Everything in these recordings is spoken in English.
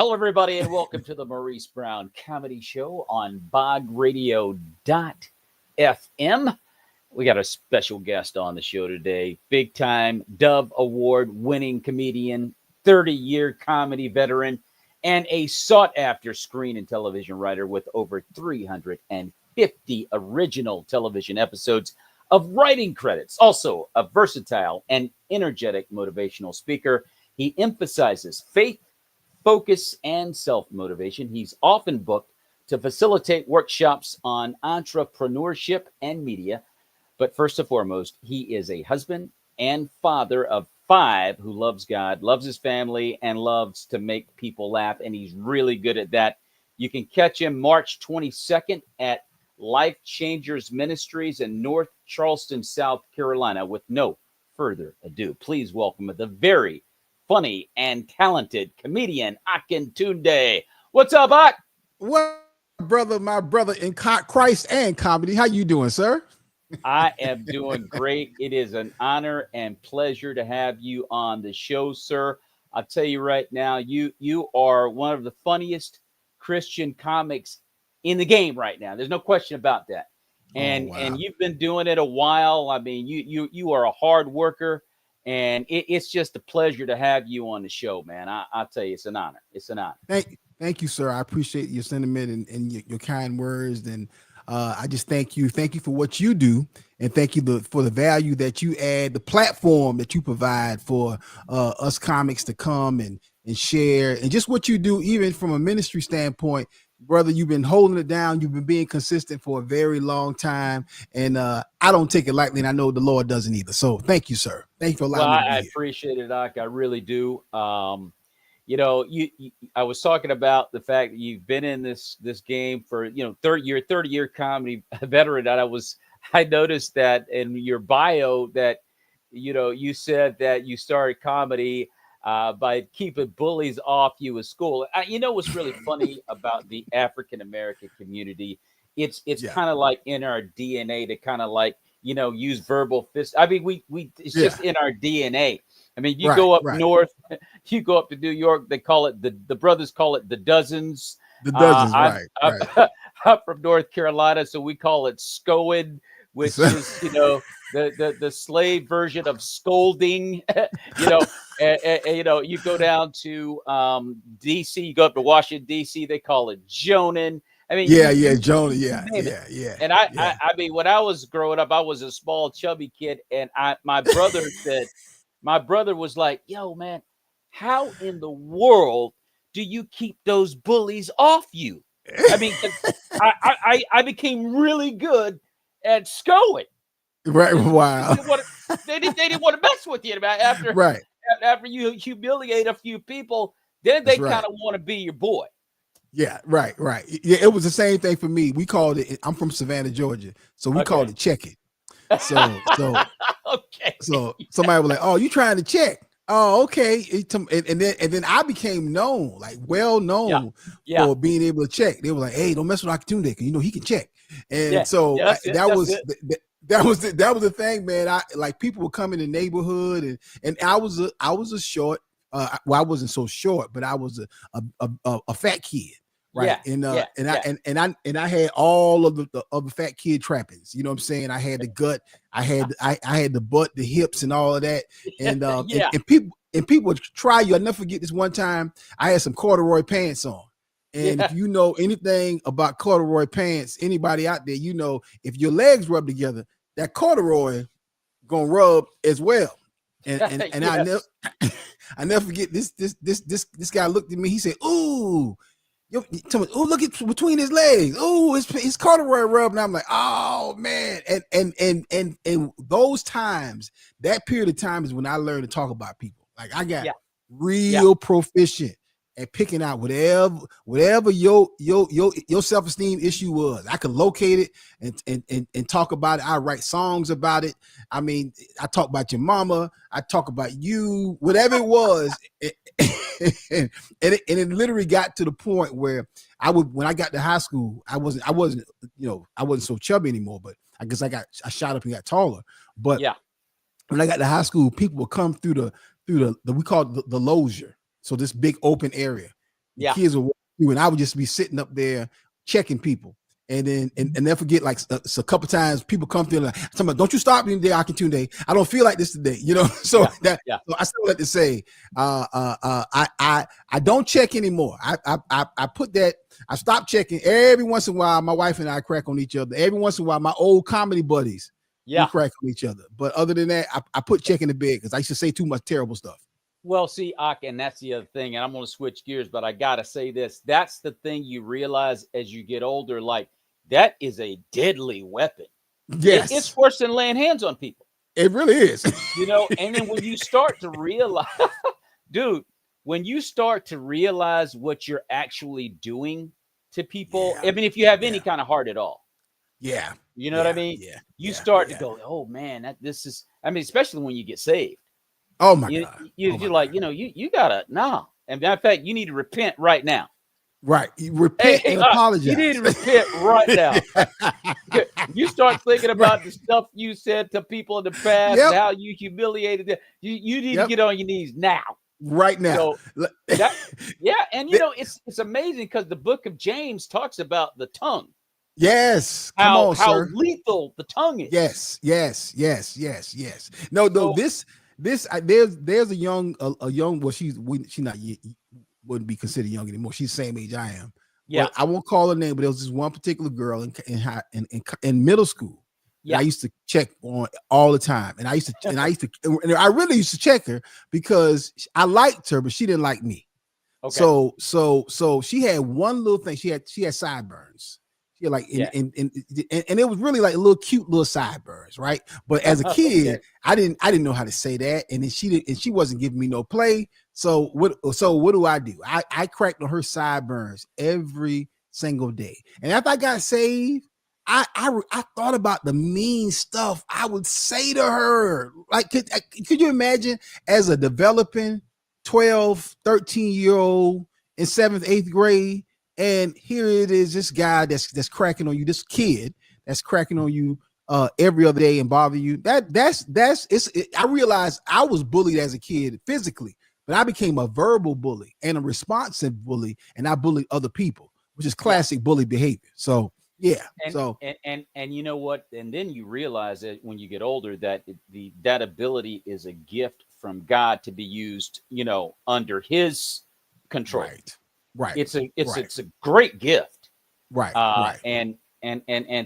Hello, everybody, and welcome to the Maurice Brown Comedy Show on bogradio.fm. We got a special guest on the show today, big-time Dove Award-winning comedian, 30-year comedy veteran, and a sought-after screen and television writer with over 350 original television episodes of writing credits. Also, a versatile and energetic motivational speaker. He emphasizes faith, focus, and self-motivation. He's often booked to facilitate workshops on entrepreneurship and media. But first and foremost, he is a husband and father of 5 who loves God, loves his family, and loves to make people laugh. And he's really good at that. You can catch him March 22nd at Life Changers Ministries in North Charleston, South Carolina. With no further ado, please welcome the very funny and talented comedian Akintunde. What's up, Ak? What, brother? My brother in Christ and comedy. How you doing, sir? I am doing great. It is an honor and pleasure to have you on the show, sir. I'll tell you right now, you are one of the funniest Christian comics in the game right now. There's no question about that. And and you've been doing it a while. I mean, you are a hard worker. And it's just a pleasure to have you on the show, man. I'll tell you, it's an honor. It's an honor. Thank you, sir. I appreciate your sentiment and your kind words. And I just thank you. Thank you for what you do. And thank you for the value that you add, the platform that you provide for us comics to come and share. And just what you do, even from a ministry standpoint. Brother, you've been holding it down. You've been being consistent for a very long time. And I don't take it lightly, and I know the Lord doesn't either. So thank you, sir. Thank you for allowing me to be here. I appreciate it, Doc. I really do. You know, I was talking about the fact that you've been in this game for, 30-year comedy veteran. And I noticed that in your bio that, you said that you started comedy by keeping bullies off you at school. What's really funny about the African-American community? It's kind of like in our DNA to kind of like, use verbal fist. I mean, it's just in our DNA. I mean, you go up north, you go up to New York, they call it the brothers call it the dozens. The dozens, right. I'm from North Carolina, so we call it scoing, which is, the slave version of scolding. You go down to DC, you go up to Washington, DC, they call it joning. I mean, Jonah, yeah. And I mean, when I was growing up, I was a small, chubby kid, and my brother was like, "Yo, man, how in the world do you keep those bullies off you?" I mean, I became really good at scoring. Right. Wow. They didn't want to mess with you after you humiliate a few people. Then they kind of want to be your boy. Yeah, right. Yeah, it was the same thing for me. We called it. I'm from Savannah, Georgia, so we called it checking. So okay. So somebody was like, "Oh, you trying to check?" Oh, okay. And then I became known, like well known for being able to check. They were like, "Hey, don't mess with Akintunde, because he can check." And that was the thing, man. I like people would come in the neighborhood, and I was a short. I wasn't so short, but I was a fat kid. Right. I had all of the fat kid trappings. You know what I'm saying? I had the gut, I had the butt, the hips, and all of that. And and people would try you. I'll never forget this one time I had some corduroy pants on. And if you know anything about corduroy pants, anybody out there, if your legs rub together, that corduroy gonna rub as well. And I never forget this guy looked at me, he said, "Ooh, look at between his legs. Oh, his corduroy rub." And I'm like, "Oh man." And those times, that period of time is when I learned to talk about people. Like I got real proficient at picking out whatever your self-esteem issue was. I could locate it and talk about it. I write songs about it. I mean, I talk about your mama, I talk about you, whatever it was. and it literally got to the point where when I got to high school, I wasn't so chubby anymore, but I guess I shot up and got taller. But when I got to high school, people would come through the we call it the loggia. So this big open area, The kids would walk through, and I would just be sitting up there checking people. And then and never forget, like a couple times people come through like, don't you stop me today, Akintunde. I don't feel like this today, So so I still like to say, I don't check anymore. I put that. I stopped checking. Every once in a while, my wife and I crack on each other. Every once in a while, my old comedy buddies, we crack on each other. But other than that, I put checking the bed because I used to say too much terrible stuff. Well, see, Ak, and that's the other thing, and I'm going to switch gears, but I got to say this. That's the thing you realize as you get older, like, that is a deadly weapon. Yes. It's worse than laying hands on people. It really is. And then when you start to realize, dude, when you start to realize what you're actually doing to people, I mean, if you have any kind of heart at all. Yeah. You know what I mean? Yeah. You start to go, oh, man, this is, I mean, especially when you get saved. Oh my God! You're like, you gotta And matter of fact, you need to repent right now. Right, you repent and apologize. You need to repent right now. You start thinking about the stuff you said to people in the past, and how you humiliated them. You need to get on your knees now. Right now. So and it's amazing because the book of James talks about the tongue. Yes. How lethal the tongue is. Yes. No, there's a young well, she's not wouldn't be considered young anymore. She's the same age I am. Yeah. But I won't call her name, but there was this one particular girl in middle school. Yeah. I used to check on all the time. And I really used to check her because I liked her, but she didn't like me. Okay. So she had one little thing. She had sideburns. She had like and it was really like cute little sideburns, right? But as a kid, I didn't know how to say that, and then she wasn't giving me no play. So what do? I cracked on her sideburns every single day. And after I got saved, I thought about the mean stuff I would say to her. Like, could you imagine as a developing 12, 13-year-old in 7th, 8th grade, and here it is, this guy that's cracking on you, this kid that's cracking on you every other day and bother you. I realized I was bullied as a kid physically, but I became a verbal bully and a responsive bully, and I bullied other people, which is classic bully behavior. So and you know what? And then you realize that when you get older, that that ability is a gift from God to be used, under His control. Right. It's a great gift. Right. And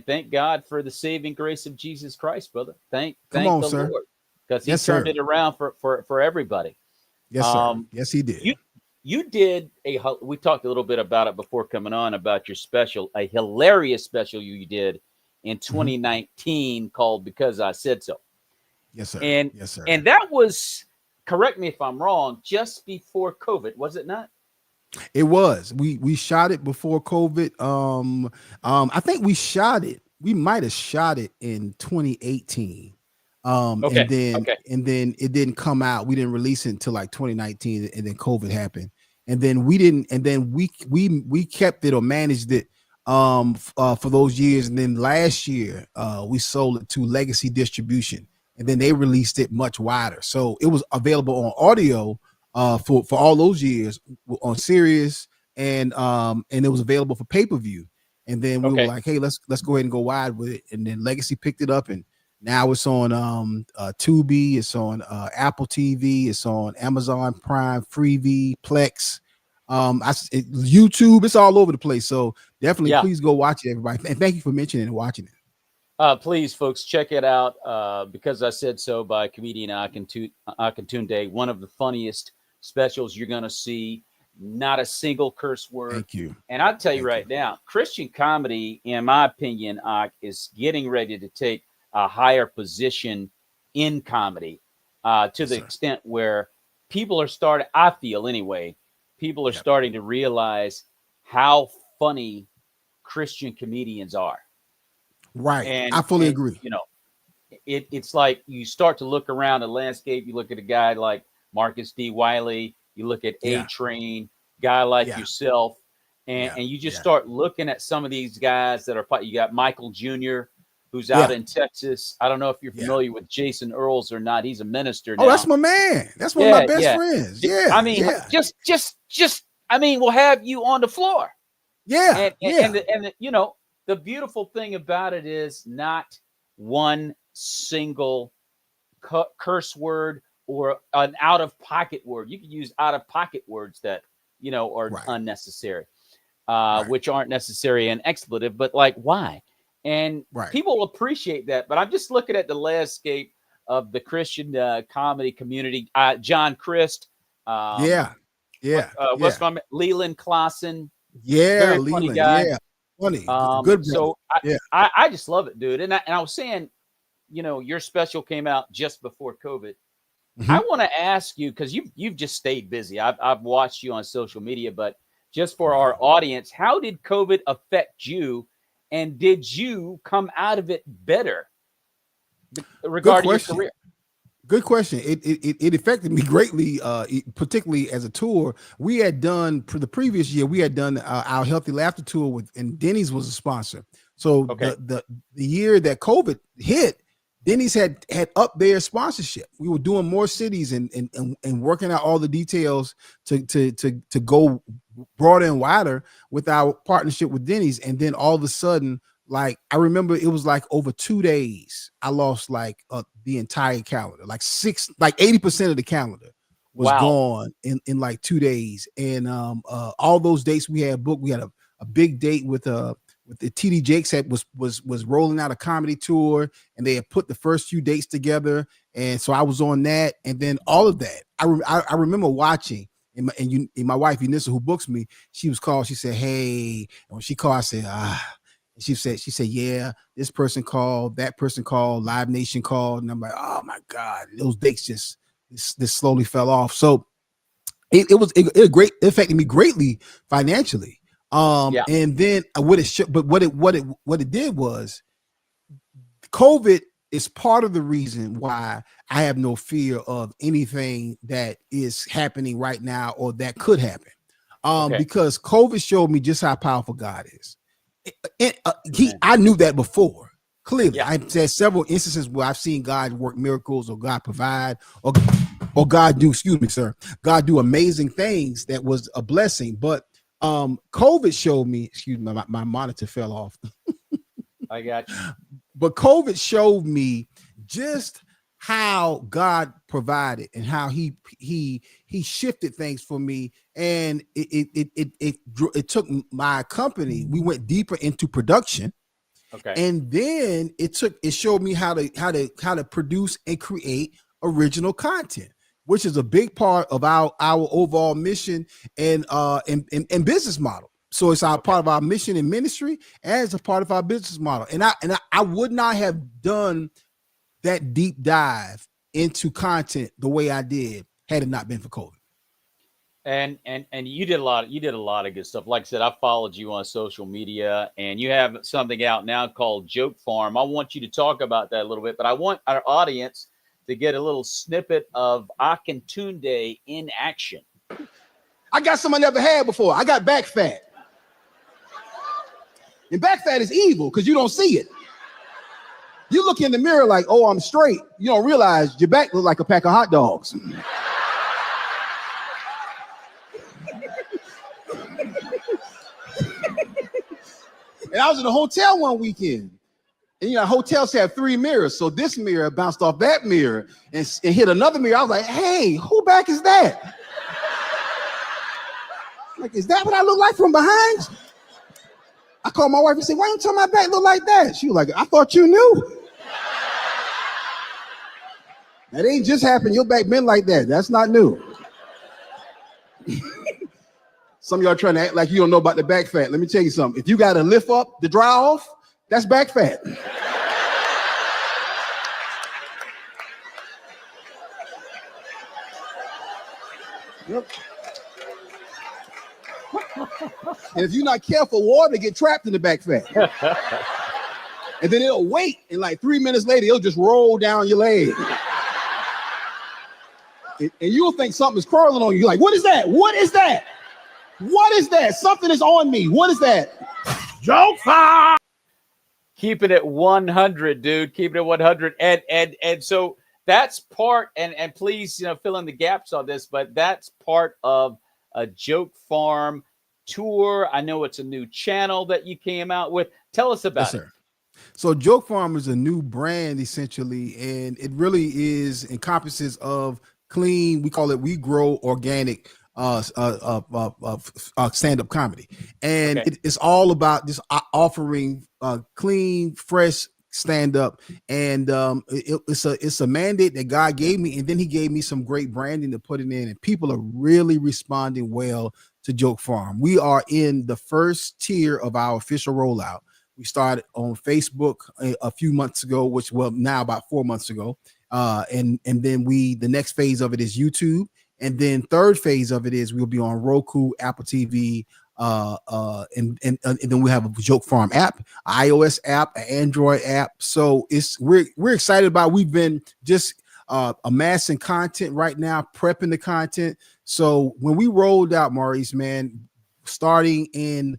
thank God for the saving grace of Jesus Christ, brother. Thank the Lord, because He turned it around for everybody. Yes, sir. Yes, He did. You did we talked a little bit about it before coming on about your special, a hilarious special you did in 2019 called Because I Said So. Yes, sir. Yes, sir. And that was, correct me if I'm wrong, just before COVID, was it not? It was. We shot it before COVID. I think we might have shot it in 2018. And then it didn't come out. We didn't release it until like 2019, and then COVID happened. And then we kept it or managed it for those years. And then last year we sold it to Legacy Distribution, and then they released it much wider. So it was available on audio for all those years on Sirius, and it was available for pay-per-view. And then we were like, hey, let's go ahead and go wide with it. And then Legacy picked it up, and now it's on Tubi, it's on Apple TV, it's on Amazon Prime, Freevee, Plex, YouTube. It's all over the place. So definitely, please go watch it, everybody. And thank you for mentioning and watching it. Please, folks, check it out. Because I Said So by comedian Akintunde, one of the funniest specials you're going to see. Not a single curse word. Thank you. And I'll tell you now, Christian comedy, in my opinion, is getting ready to take a higher position in comedy to the extent where people are starting, I feel anyway, people are starting to realize how funny Christian comedians are. Right. And I fully agree. It's like you start to look around the landscape. You look at a guy like Marcus D. Wiley. You look at A-Train, guy like yourself, and you just start looking at some of these guys that are. You got Michael Jr., who's out in Texas. I don't know if you're familiar with Jason Earls or not. He's a minister now. Oh, that's my man. That's one of my best friends. Yeah. I mean, just I mean, we'll have you on the floor. Yeah. And you know, the beautiful thing about it is not one single curse word or an out of pocket word. You can use out of pocket words that, you know, are unnecessary, which aren't necessary and expletive, but like, why? And people appreciate that. But I'm just looking at the landscape of the Christian comedy community. John Christ. What's my Leland Clausen? Very funny guy. Yeah, funny. Good. So I just love it, dude. And I was saying, you know, your special came out just before COVID. Mm-hmm. I want to ask you, because you've just stayed busy. I've watched you on social media, but just for our audience, how did COVID affect you, and did you come out of it better regarding your career? Good question. It affected me greatly, particularly as a tour. We had done for the previous year. We had done our Healthy Laughter tour and Denny's was a sponsor. So the year that COVID hit, Denny's had upped their sponsorship. We were doing more cities and working out all the details to go broader and wider with our partnership with Denny's. And then all of a sudden, like, I remember it was like over 2 days, I lost like the entire calendar, like 80% of the calendar was gone in like 2 days. And all those dates we had booked, we had a big date with the TD Jakes was rolling out a comedy tour, and they had put the first few dates together. And so I was on that. And then all of that, I remember watching, and my wife, Unissa, who books me, she was called, she said, hey, and when she called, I said, she said, yeah, this person called, that person called, Live Nation called. And I'm like, oh my God, those dates just slowly fell off. So it affected me greatly financially. And then what it did was, COVID is part of the reason why I have no fear of anything that is happening right now or that could happen. Because COVID showed me just how powerful God is. I knew that before. Clearly, I've said several instances where I've seen God work miracles, or God provide, or God do amazing things that was a blessing. But COVID showed me, my monitor fell off. I got you. But COVID showed me just how God provided and how he shifted things for me. And it took my company, we went deeper into production. And then it showed me how to produce and create original content, which is a big part of our overall mission and business model. So it's part of our mission and ministry, and it's a part of our business model. And I would not have done that deep dive into content the way I did had it not been for COVID. And you did a lot of good stuff. Like I said, I followed you on social media, and you have something out now called Joke Farm. I want you to talk about that a little bit, but I want our audience to get a little snippet of Akintunde in action. I got something I never had before. I got back fat. And back fat is evil because you don't see it. You look in the mirror like, oh, I'm straight. You don't realize your back looks like a pack of hot dogs. And I was in a hotel one weekend. And, hotels have 3 mirrors. So this mirror bounced off that mirror and hit another mirror. I was like, hey, who back is that? Like, is that what I look like from behind? I called my wife and said, why you tell my back look like that? She was like, I thought you knew. That ain't just happened. Your back been like that. That's not new. Some of y'all trying to act like you don't know about the back fat. Let me tell you something. If you got to lift up the dry off, that's back fat. Yep. And if you're not careful, water get trapped in the back fat. And then it'll wait, and like 3 minutes later, it'll just roll down your leg. And you'll think something's crawling on you. You're like, what is that? What is that? What is that? Something is on me. What is that? Joke farm. Keeping it 100, dude. Keeping it 100. And so that's part, and please, fill in the gaps on this, but that's part of a Joke Farm tour. I know it's a new channel that you came out with. Tell us about it. So Joke Farm is a new brand essentially, and it really encompasses of clean. We call it We Grow Organic stand-up comedy, and it's all about just offering clean, fresh stand-up, and it's a mandate that God gave me, and then He gave me some great branding to put it in, and people are really responding well to Joke Farm. We are in the first tier of our official rollout. We started on Facebook a few months ago, now about 4 months ago. And then the next phase of it is YouTube. And then third phase of it is we'll be on Roku, Apple TV, and then we have a Joke Farm app, iOS app, an Android app. So we're excited about. We've been just amassing content right now, prepping the content. So when we rolled out, Maurice, man, starting in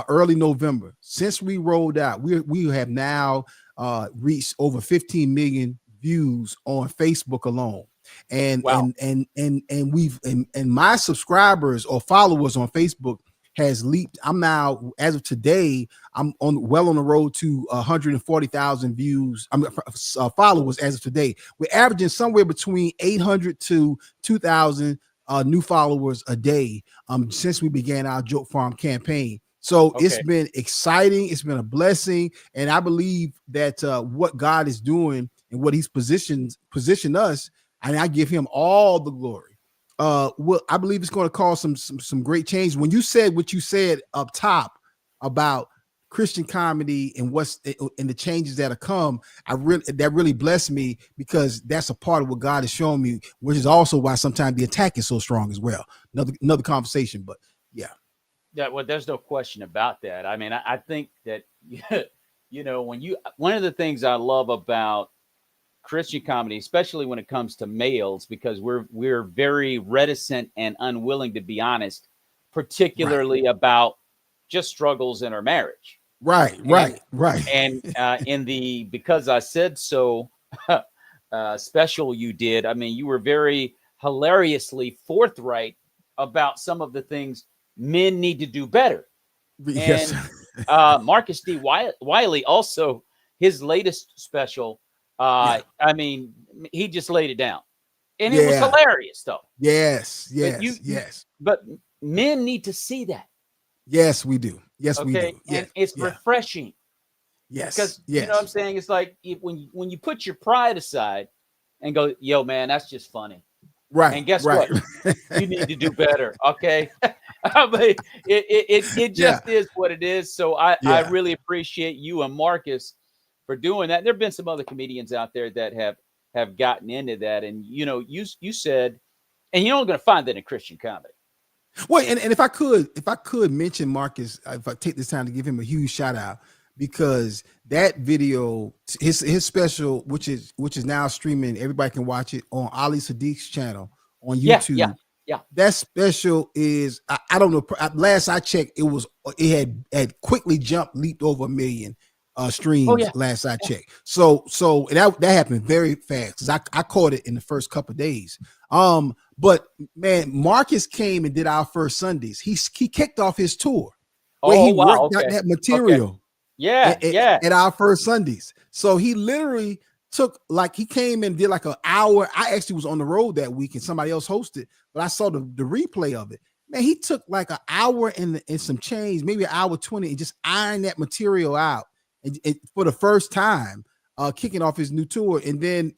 early November, since we rolled out, we have now reached over 15 million views on Facebook alone. And wow. and we've and my subscribers or followers on Facebook has leaped. I'm now, as of today, I'm well on the road to 140,000 views. Followers as of today. We're averaging somewhere between 800 to 2,000 new followers a day since we began our Joke Farm campaign. So it's been exciting. It's been a blessing. And I believe that what God is doing and what He's positioned us, and I give Him all the glory. I believe it's going to cause some great change. When you said what you said up top about Christian comedy and the changes that have come, that really blessed me, because that's a part of what God has shown me, which is also why sometimes the attack is so strong as well. Another conversation, but yeah. Yeah, well, there's no question about that. I mean, I think that, one of the things I love about Christian comedy, especially when it comes to males, because we're very reticent and unwilling to be honest, particularly about just struggles in our marriage. Right. And in the Because I Said So special you did, I mean, you were very hilariously forthright about some of the things men need to do better. Yes. And Marcus D. Wiley also, his latest special, I mean, he just laid it down. And it was hilarious, though. Yes. But men need to see that. Yes, we do. Yes, we do. And it's refreshing. Yes. Because, you know what I'm saying? It's like when you put your pride aside and go, yo, man, that's just funny. Right. And guess what? You need to do better. Okay. I mean, it just is what it is. So I really appreciate you and Marcus for doing that. There have been some other comedians out there that have gotten into that. And, you said, and you're only going to find that in Christian comedy. Well, and if I could mention Marcus, if I take this time to give him a huge shout out, because that video, his special, which is now streaming, everybody can watch it on Ali Sadiq's channel on YouTube. Yeah. That special is, I don't know. Last I checked, it had quickly leaped over 1 million streams. Last I checked. So that happened very fast, because I caught it in the first couple of days. But man, Marcus came and did our first Sundays. He kicked off his tour where he worked out that material. At our first Sundays. So he literally he came and did like an hour. I actually was on the road that week and somebody else hosted, but I saw the replay of it. Man, he took like an hour and some change, maybe an hour 20, and just ironed that material out and for the first time, kicking off his new tour. And then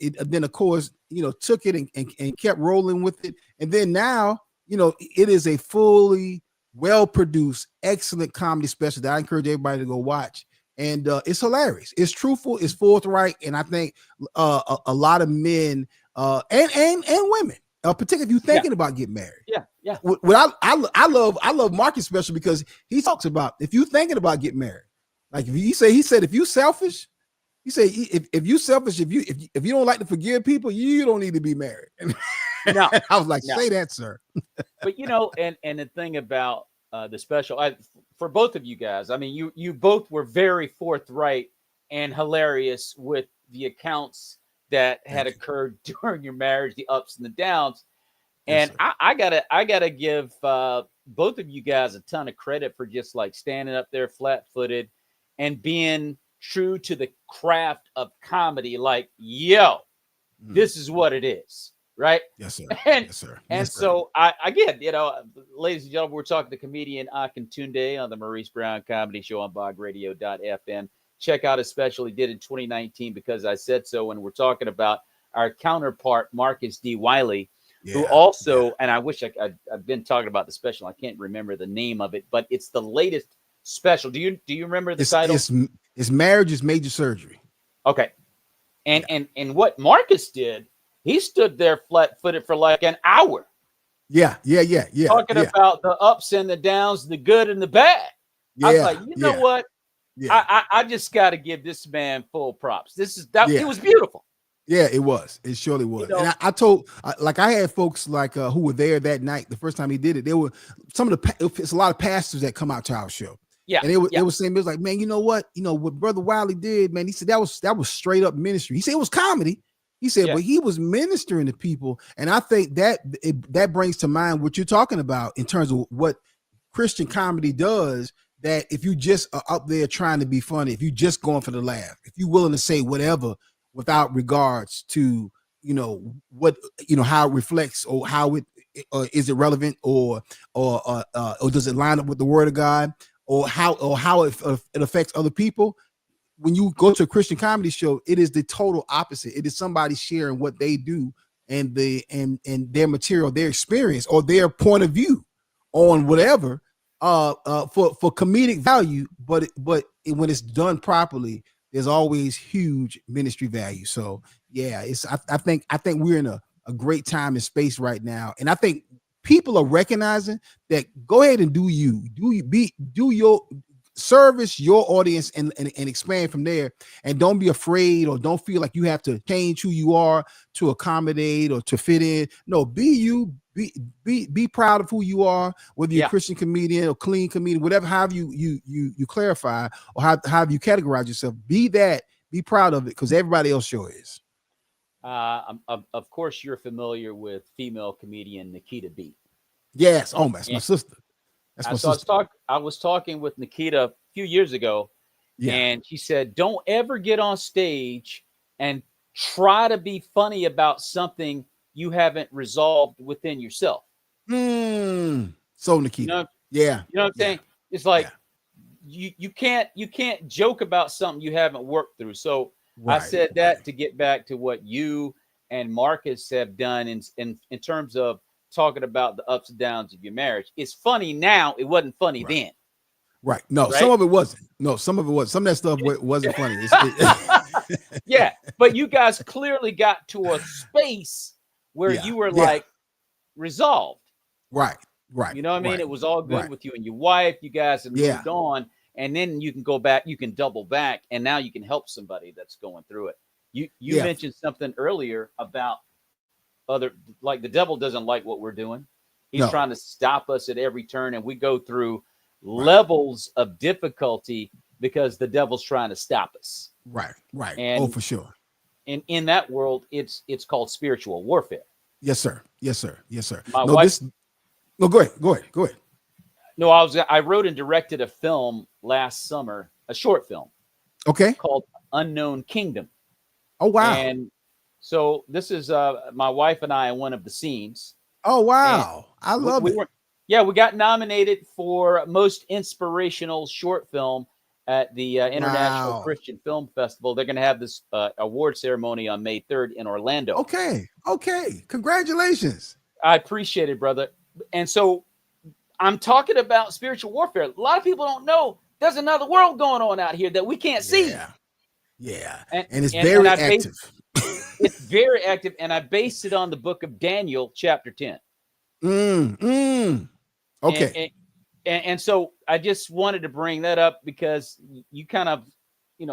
of course, took it and kept rolling with it. And then now, it is a fully well-produced, excellent comedy special that I encourage everybody to go watch. And it's hilarious. It's truthful. It's forthright. And I think a lot of men and women, particularly if you're thinking about getting married. Yeah. What I love Marcus' special, because he talks about, if you're thinking about getting married, like he said, if you're selfish, he said, if you're selfish, if you don't like to forgive people, you don't need to be married. No, I was like, say that, sir. But and the thing about the special, for both of you guys, I mean, you both were very forthright and hilarious with the accounts that had occurred during your marriage, the ups and the downs. And I gotta give both of you guys a ton of credit for just like standing up there flat-footed and being true to the craft of comedy. Like, yo, this is what it is, right? Yes, sir. And yes, sir. and Yes, sir. so again, ladies and gentlemen, we're talking to comedian Akintunde on the Maurice Brown Comedy Show on bogradio.fm. Check out a special he did in 2019, Because I Said So, and we're talking about our counterpart Marcus D. Wiley, who also, and I wish I've been talking about the special. I can't remember the name of it, but it's the latest special. Do you remember the title? It's Marriage is Major Surgery. Okay. And what Marcus did, he stood there flat-footed for like an hour. Yeah. Talking about the ups and the downs, the good and the bad. I was like, you know what? Yeah. I just got to give this man full props. It was beautiful. Yeah, it was. It surely was. You know, and I told, I had folks who were there that night, the first time he did it. There were it's a lot of pastors that come out to our show. Yeah. And they were saying, it was like, man, you know what Brother Wiley did, man. He said that was straight up ministry. He said it was comedy. He said, but he was ministering to people. And I think that brings to mind what you're talking about in terms of what Christian comedy does. That if you just are up there trying to be funny, if you just going for the laugh, if you're willing to say whatever without regards to, what, how it reflects or how it is it relevant or does it line up with the word of God or how it affects other people. When you go to a Christian comedy show, it is the total opposite. It is somebody sharing what they do and their material, their experience or their point of view on whatever for comedic value. But when it's done properly, there's always huge ministry value. So yeah, I think we're in a great time and space right now. And I think people are recognizing that. Go ahead and do your service your audience and expand from there. And don't be afraid or don't feel like you have to change who you are to accommodate or to fit in. No, be you. Be proud of who you are, whether you're a Christian comedian or clean comedian, whatever, however you clarify or how you categorize yourself. Be proud of it, because everybody else sure is. Of course, you're familiar with female comedian Nikita B. Yes. Oh, that's my sister. That's my sister. I was talking with Nikita a few years ago, and she said, "Don't ever get on stage and try to be funny about something you haven't resolved within yourself." So Nikita, you know what I'm saying? It's like you can't joke about something you haven't worked through. So I said that to get back to what you and Marcus have done in terms of talking about the ups and downs of your marriage. It's funny now. It wasn't funny then. Right. No, some of it wasn't. No, some of it was. Some of that stuff wasn't funny. Yeah, but you guys clearly got to a space where you were like resolved. Right. You know what I mean? It was all good with you and your wife. You guys have moved on, and then you can go back, you can double back, and now you can help somebody that's going through it. You mentioned something earlier about like the devil doesn't like what we're doing. He's trying to stop us at every turn, and we go through levels of difficulty because the devil's trying to stop us. Right. And for sure. And in that world, it's called spiritual warfare. Yes, sir. My wife. Go ahead. No, I wrote and directed a film last summer, a short film. Okay. Called Unknown Kingdom. Oh, wow. And so this is my wife and I in one of the scenes. Oh, wow. I love it. We got nominated for Most Inspirational Short Film at the International Christian Film Festival. They're going to have this award ceremony on May 3rd in Orlando. Okay. Congratulations. I appreciate it, brother. And so I'm talking about spiritual warfare. A lot of people don't know there's another world going on out here that we can't see. Yeah. And it's very active. It's very active. And I based it on the book of Daniel, chapter 10. Okay. And so I just wanted to bring that up because you kind of,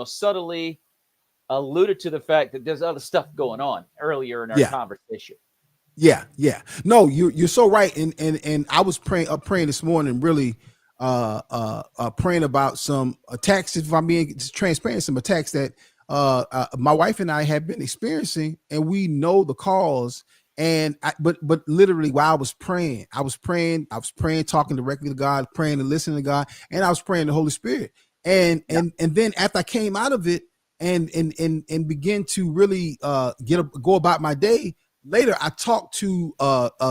subtly alluded to the fact that there's other stuff going on earlier in our conversation. Yeah. No, you're so right. And I was praying this morning, really praying about some attacks, if I'm being transparent, some attacks that my wife and I have been experiencing, and we know the cause. but literally while I was praying, talking directly to God, praying and listening to God, and I was praying the Holy Spirit. And then after I came out of it and begin to really go about my day, later I talked to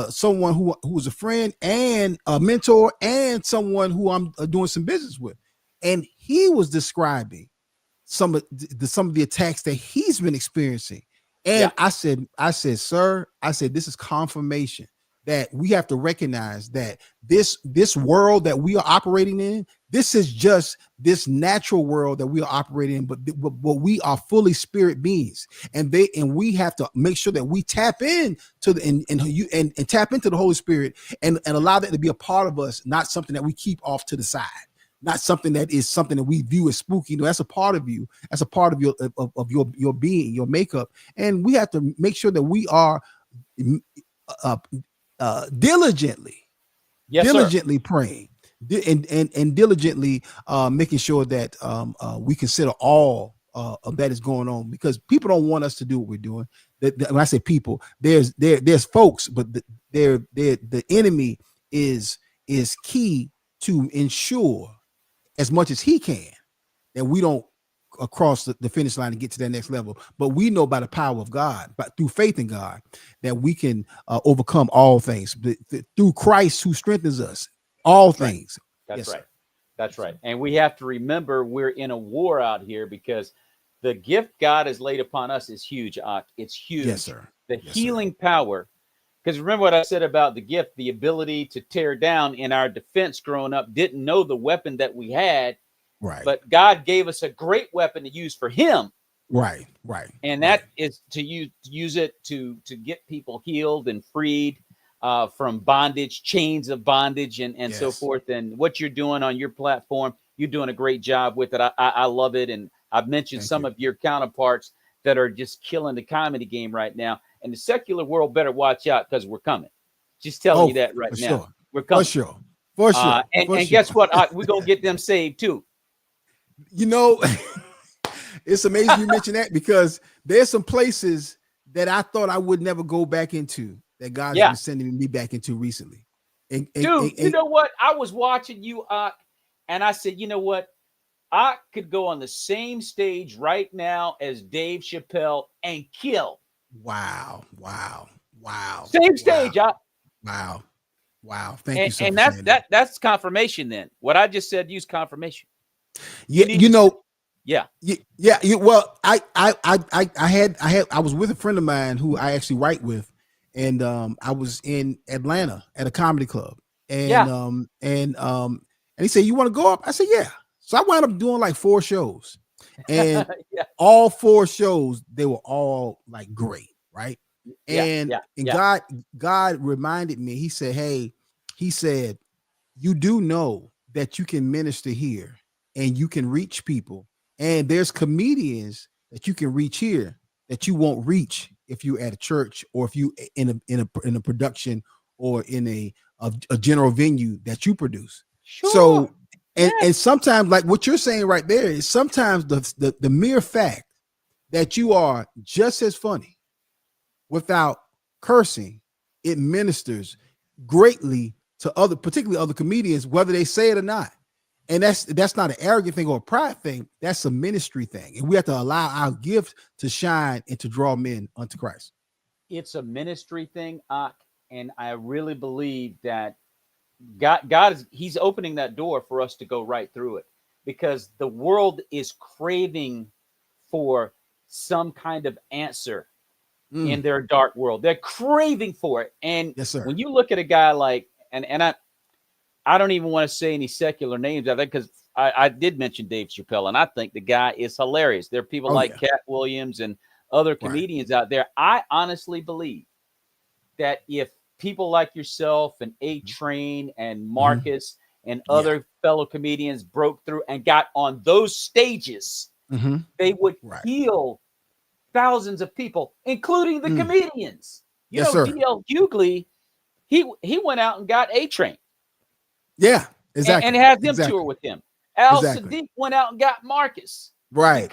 someone who was a friend and a mentor and someone who I'm doing some business with, and he was describing some of the attacks that he's been experiencing. And I said, sir, this is confirmation that we have to recognize that this world that we are operating in, this is just this natural world that we are operating in, but we are fully spirit beings, and we have to make sure that we tap in to and tap into the Holy Spirit and allow that to be a part of us, not something that we keep off to the side. Not something that we view as spooky. No, that's a part of you. That's a part of your being, your makeup. And we have to make sure that we are diligently praying and diligently making sure that we consider all of that is going on, because people don't want us to do what we're doing. When I say people, there's folks, but the enemy is key to ensure as much as he can that we don't cross the finish line and get to that next level. But we know by the power of God, but through faith in God, that we can overcome all things through Christ who strengthens us. All things. That's right. That's right. And we have to remember we're in a war out here, because the gift God has laid upon us is huge. It's huge. Yes, sir. The healing power. Because remember what I said about the gift, the ability to tear down. In our defense growing up, didn't know the weapon that we had. Right. But God gave us a great weapon to use for him. Right. And that is to use it to get people healed and freed from bondage, chains of bondage, and so forth. And what you're doing on your platform, you're doing a great job with it. I love it. And I've mentioned some of your counterparts that are just killing the comedy game right now. And the secular world better watch out, because we're coming. Just telling you that right now. Sure. We're coming. For sure. And guess what? We're going to get them saved too. You know, it's amazing you mention that, because there's some places that I thought I would never go back into that God's been sending me back into recently. And you know what? I was watching you, and I said, you know what? I could go on the same stage right now as Dave Chappelle and kill. Wow. Same stage. Wow. Thank you so much. And that's confirmation then. What I just said, use confirmation. Yeah, well, I was with a friend of mine who I actually write with, and I was in Atlanta at a comedy club, and he said, "You want to go up?" I said, "Yeah." So I wound up doing like 4 shows, and all 4 shows, they were all like great, right? And God reminded me. He said, "Hey," he said, "You do know that you can minister here, and you can reach people, and there's comedians that you can reach here that you won't reach if you're at a church, or if you in a production, or in a general venue that you produce." Sure. So and sometimes, like what you're saying right there, is sometimes the mere fact that you are just as funny without cursing, it ministers greatly to particularly other comedians, whether they say it or not. And that's not an arrogant thing or a pride thing. That's a ministry thing. And we have to allow our gift to shine and to draw men unto Christ. It's a ministry thing, and I really believe that God he's opening that door for us to go right through it, because the world is craving for some kind of answer in their dark world. They're craving for it. And when you look at a guy like, and I don't even want to say any secular names out there, because I did mention Dave Chappelle, and I think the guy is hilarious. There are people Cat Williams and other comedians out there. I honestly believe that if people like yourself and A-Train and Marcus and other fellow comedians broke through and got on those stages, they would heal thousands of people, including the comedians. You know, D.L. Hughley, he went out and got A-Train. Yeah, exactly. And had them tour with him. Al Sadiq went out and got Marcus. Right.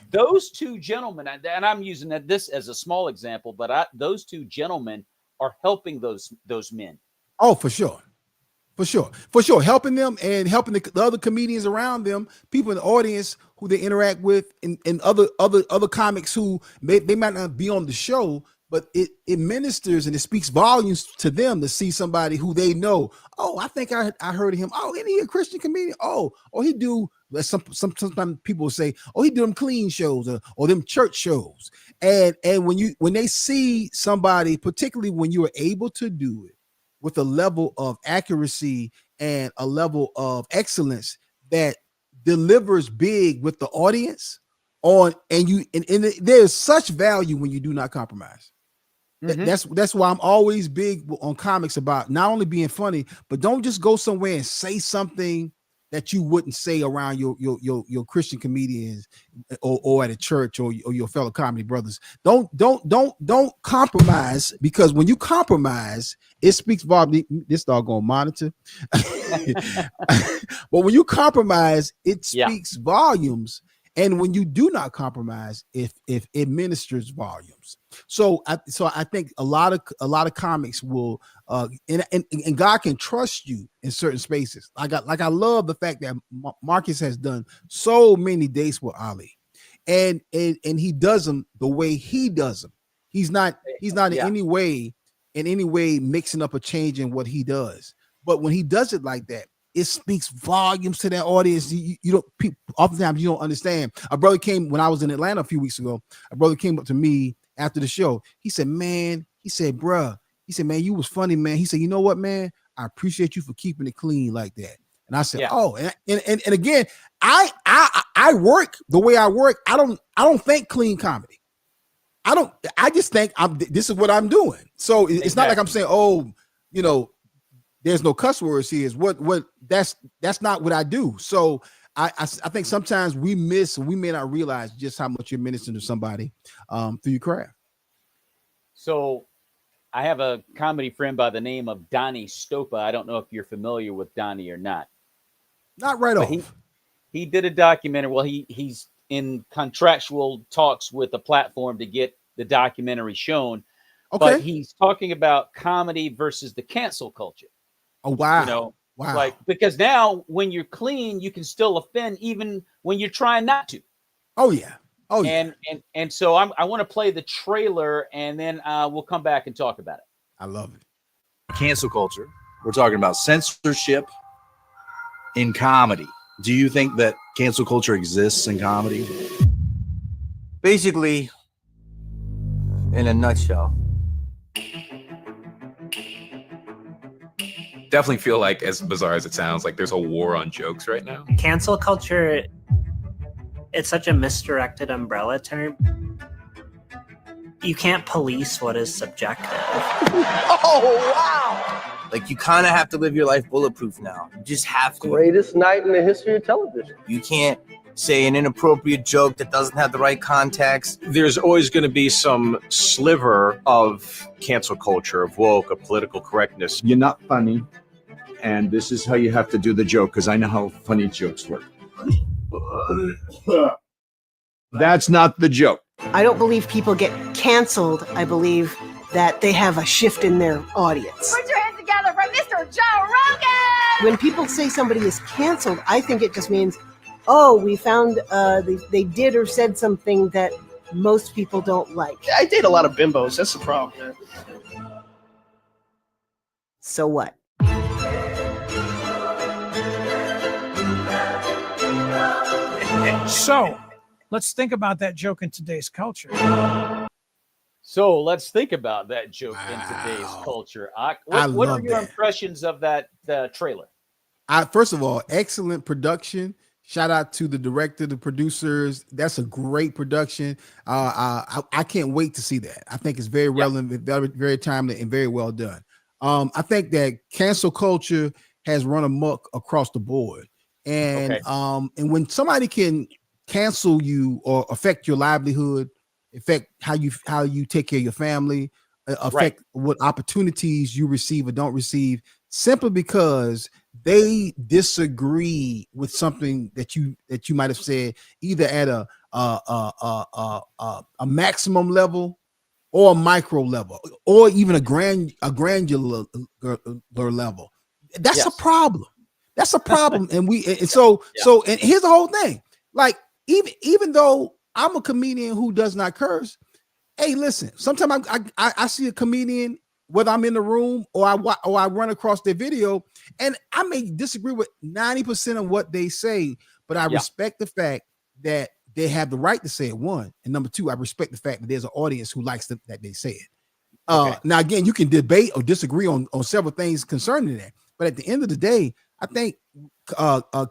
Those two gentlemen, and I'm using this as a small example, but those two gentlemen are helping those men. Oh, for sure. Helping them and helping the other comedians around them, people in the audience who they interact with, and other comics who they might not be on the show, but it ministers and it speaks volumes to them to see somebody who they know. Oh, I think I heard of him. Oh, isn't he a Christian comedian? Oh, he do. Sometimes people say, oh, he do them clean shows or them church shows. And when they see somebody, particularly when you are able to do it with a level of accuracy and a level of excellence that delivers big with the audience and there's such value when you do not compromise. That's why I'm always big on comics about not only being funny, but don't just go somewhere and say something that you wouldn't say around your Christian comedians or at a church or your fellow comedy brothers. Don't compromise, because when you compromise, it speaks volumes. This doggone monitor. But when you compromise, it speaks volumes. And when you do not compromise, if it ministers volumes. So I think a lot of comics will and God can trust you in certain spaces. I love the fact that Marcus has done so many dates with Ali, and he does them the way he does them. He's not in any way mixing up or changing what he does. But when he does it like that, it speaks volumes to that audience. You don't. Oftentimes you don't understand. A brother came when I was in Atlanta a few weeks ago. A brother came up to me after the show. He said, "Man," he said, "Bruh," he said, "Man, you was funny, man." He said, "You know what, man? I appreciate you for keeping it clean like that." And I said, "Oh," and again, I work the way I work. I don't think clean comedy. I just think this is what I'm doing. So it's not like I'm saying, "Oh, there's no cuss words here." Is what that's not what I do. So I think sometimes we may not realize just how much you're ministering to somebody through your craft. So I have a comedy friend by the name of Donnie Stopa. I don't know if you're familiar with Donnie or not. Not right off. He did a documentary. Well, he's in contractual talks with a platform to get the documentary shown. Okay. But he's talking about comedy versus the cancel culture. Oh, wow. Wow. Like, because now when you're clean, you can still offend even when you're trying not to. Oh, yeah. Oh, yeah. And so I want to play the trailer, and then we'll come back and talk about it. I love it. Cancel culture. We're talking about censorship in comedy. Do you think that cancel culture exists in comedy? Basically, in a nutshell. Definitely feel like, as bizarre as it sounds, like there's a war on jokes right now. Cancel culture, it's such a misdirected umbrella term. You can't police what is subjective. Oh, wow! Like, you kind of have to live your life bulletproof now. You just have to. Greatest night in the history of television. You can't say an inappropriate joke that doesn't have the right context. There's always going to be some sliver of cancel culture, of woke, of political correctness. You're not funny, and this is how you have to do the joke, because I know how funny jokes work. That's not the joke. I don't believe people get canceled. I believe that they have a shift in their audience. Put your hands together for Mr. Joe Rogan! When people say somebody is canceled, I think it just means, oh, we found they did or said something that most people don't like. I date a lot of bimbos. That's the problem, man. So what? So let's think about that joke in today's culture. So let's think about that joke in today's culture. What are your impressions of that trailer? First of all, excellent production. Shout out to the director, the producers. That's a great production. I can't wait to see that. I think it's very relevant, very, very timely, and very well done. I think that cancel culture has run amok across the board. And and when somebody can cancel you or affect your livelihood, affect how you take care of your family, affect what opportunities you receive or don't receive, simply because they disagree with something that you might have said either at a maximum level or a micro level or even a granular level. That's a problem. That's a problem. And so here's the whole thing. Like, even though I'm a comedian who does not curse, hey, listen, sometimes I see a comedian, whether I'm in the room or I run across their video, and I may disagree with 90% of what they say, but I respect the fact that they have the right to say it, one. And number two, I respect the fact that there's an audience who likes that they say it. Now, again, you can debate or disagree on several things concerning that. But at the end of the day, I think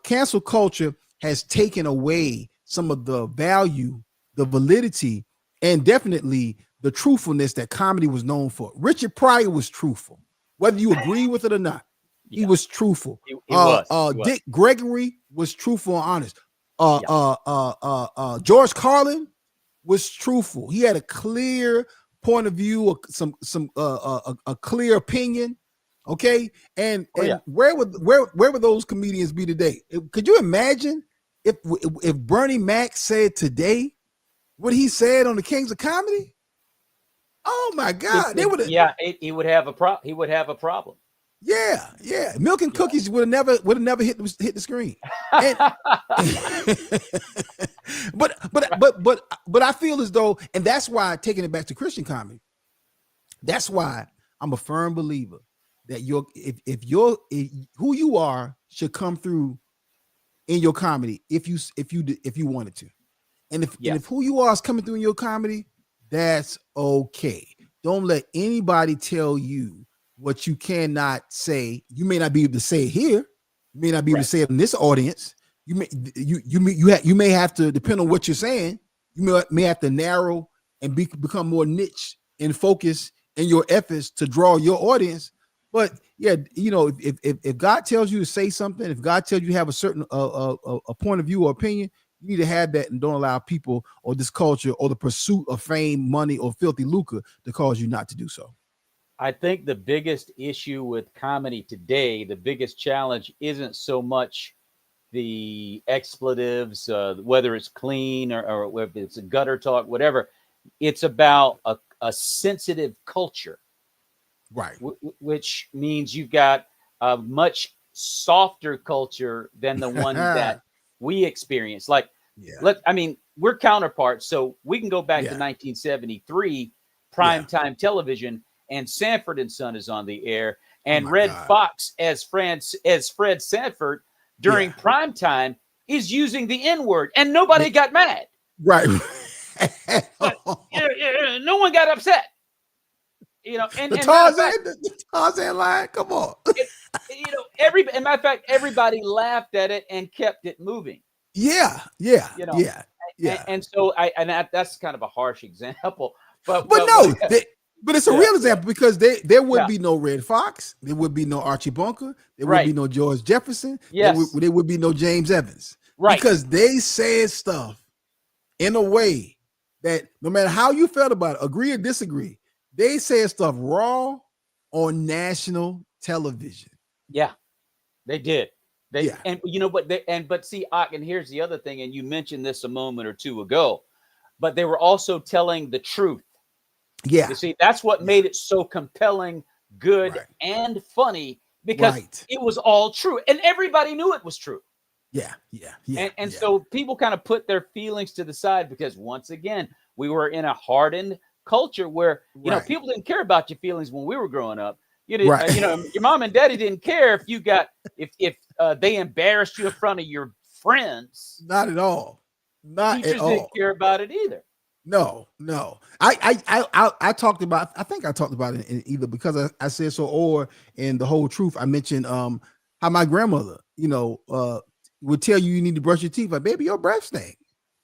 cancel culture has taken away some of the value, the validity, and definitely the truthfulness that comedy was known for. Richard Pryor was truthful, whether you agree with it or not. He was truthful. He was. Dick Gregory was truthful and honest. George Carlin was truthful. He had a clear point of view, a clear opinion. Okay, and where would those comedians be today? Could you imagine if Bernie Mac said today what he said on the Kings of Comedy? Oh my God, they would. Yeah, he would have a problem. He would have a problem. Yeah. Milk and cookies would have never hit the screen. And, but I feel as though, and that's why, taking it back to Christian comedy, that's why I'm a firm believer that who you are should come through in your comedy if you wanted to, and if who you are is coming through in your comedy, that's okay. Don't let anybody tell you what you cannot say. You may not be able to say it here. You may not be able to say it in this audience. You may have to, depend on what you're saying, you may have to narrow and become more niche and focus in your efforts to draw your audience. But yeah, if God tells you to say something, if God tells you to have a certain a point of view or opinion, you need to have that, and don't allow people or this culture or the pursuit of fame, money, or filthy lucre to cause you not to do so. I think the biggest issue with comedy today, the biggest challenge, isn't so much the expletives, whether it's clean or whether it's a gutter talk, whatever. It's about a sensitive culture, right? Which means you've got a much softer culture than the one that we experience. Like, we're counterparts, so we can go back to 1973 primetime television, and Sanford and Son is on the air, and Red Fox as Fred Sanford during prime time is using the N-word, and nobody got mad. Right. But, no one got upset. And the Tarzan line. Come on. Matter of fact, everybody laughed at it and kept it moving. Yeah. And so that's kind of a harsh example, but it's a real example, because there would be no Red Fox, there would be no Archie Bunker, there would be no George Jefferson, there would be no James Evans, because they said stuff in a way that no matter how you felt about it, agree or disagree, they said stuff raw on national television. Yeah, they did. But see, and here's the other thing, and you mentioned this a moment or two ago, but they were also telling the truth. Yeah. You see, that's what made it so compelling, good, and funny, because it was all true, and everybody knew it was true. Yeah. And so people kind of put their feelings to the side, because once again, we were in a hardened culture where people didn't care about your feelings when we were growing up. Your mom and daddy didn't care if they embarrassed you in front of your friends. Not at all. Teachers didn't care about it either. No. I talked about. I think I talked about it in either because I said so, or in The Whole Truth. I mentioned how my grandmother, would tell you need to brush your teeth. Like, baby, your breath stink.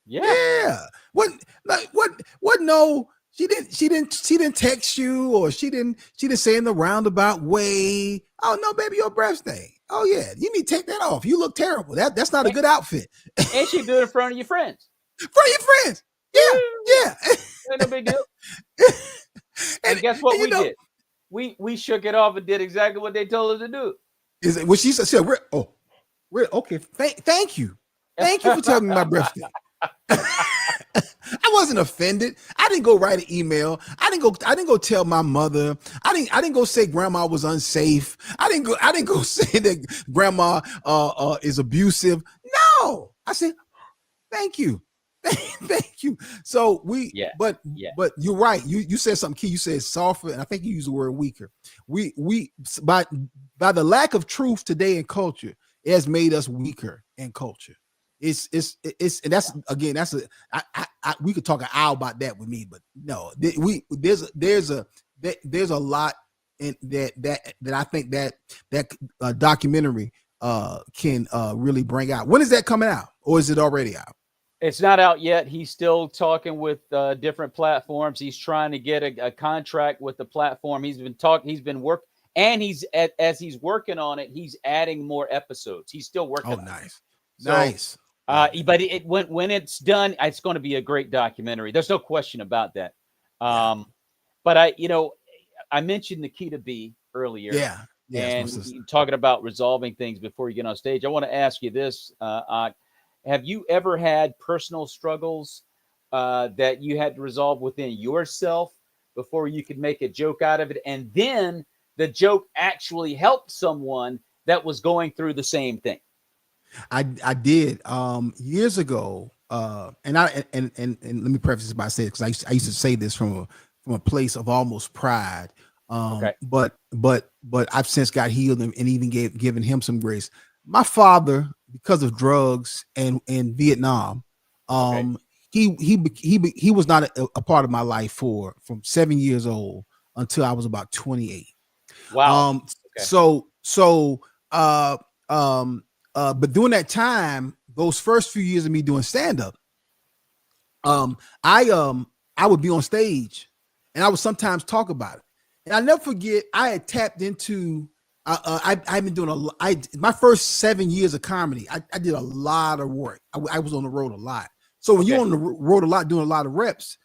Yeah. What? No. She didn't text you, or she didn't say in the roundabout way, oh no, baby, your breath stink. Oh yeah, you need to take that off. You look terrible. That's not a good outfit. And she do it in front of your friends. Yeah. Ain't no big deal. And guess what we did? We shook it off and did exactly what they told us to do. Is it when she said, okay, thank you. Thank you for telling me my birthday. I wasn't offended. I didn't go write an email. I didn't go tell my mother. I didn't go say grandma was unsafe. I didn't go say that grandma is abusive. No. I said, thank you. Thank you. So but you're right. You said something key. You said softer, and I think you used the word weaker. We by the lack of truth today in culture, it has made us weaker in culture. It's and that's again, that's we could talk an hour about that with me, but no, there's a lot in that I think that documentary can really bring out. When is that coming out, or is it already out? It's not out yet. He's still talking with different platforms. He's trying to get a contract with the platform. He's been working, and as he's working on it, he's adding more episodes. He's still working. Oh, nice. Nice. But when it's done, it's going to be a great documentary. There's no question about that. But I mentioned Nikita B earlier. Yeah. And talking about resolving things before you get on stage. I want to ask you this, have you ever had personal struggles that you had to resolve within yourself before you could make a joke out of it? And then the joke actually helped someone that was going through the same thing? I did years ago, and let me preface this by saying, because I used to say this from a place of almost pride, but I've since got healed and even given him some grace. My father, because of drugs and Vietnam, he was not a part of my life from 7 years old until I was about 28. Wow. But during that time, those first few years of me doing stand-up, I would be on stage and I would sometimes talk about it. And I never forget, I had tapped into, I've been doing my first 7 years of comedy, I did a lot of work. I was on the road a lot. So when you're on the road a lot, doing a lot of reps,